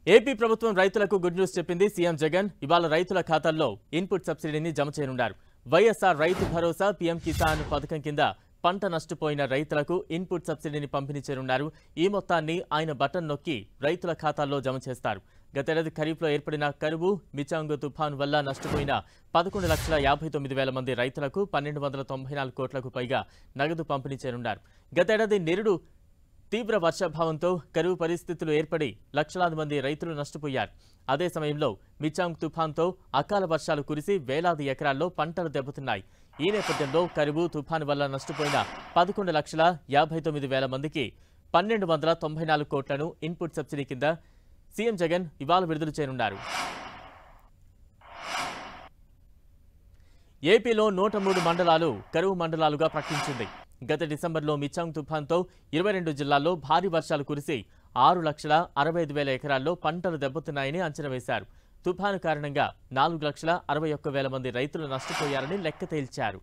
AP ప్రభుత్వం రైతులకు good news చెప్పింది. సీఎం జగన్ ఇవాళ రైతుల ఖాతాల్లో ఇన్పుట్ సబ్సిడీని జమ చేయనున్నారు. వైఎస్ఆర్ రైతు భరోసా, పీఎం కిసాన్ పథకం కింద పంట నష్టపోయిన రైతులకు ఇన్పుట్ సబ్సిడీని పంపిణీ చేయనున్నారు. ఈ మొత్తాన్ని ఆయన బటన్ నొక్కి రైతుల ఖాతాల్లో జమ చేస్తారు. గతేడాది ఖరీఫ్లో ఏర్పడిన కరువు, మిచాంగ్ తుఫాను వల్ల నష్టపోయిన 11,59,000 మంది రైతులకు 1,294 కోట్లకు పైగా నగదు పంపిణీ చేయనున్నారు. గతేడాది నిరుడు తీవ్ర వర్షాభావంతో కరువు పరిస్థితులు ఏర్పడి లక్షలాది మంది రైతులు నష్టపోయారు. అదే సమయంలో మిచాంగ్ తుఫాన్తో అకాల వర్షాలు కురిసి వేలాది ఎకరాల్లో పంటలు దెబ్బతిన్నాయి. ఈ నేపథ్యంలో కరువు, తుఫాను వల్ల నష్టపోయిన 11,59,000 మందికి 1,294 కోట్లను ఇన్పుట్ సబ్సిడీ కింద సీఎం జగన్ ఇవాళ విడుదల చేయనున్నారు. ఏపీలో 103 మండలాలు కరువు మండలాలుగా ప్రకటించింది. గత డిసెంబర్లో మిచాంగ్ తుఫాన్తో 22 జిల్లాల్లో భారీ వర్షాలు కురిసి 6,65,000 ఎకరాల్లో పంటలు దెబ్బతిన్నాయని అంచనా వేశారు. తుఫాను కారణంగా 4,61,000 మంది రైతులు నష్టపోయారని లెక్క తేల్చారు.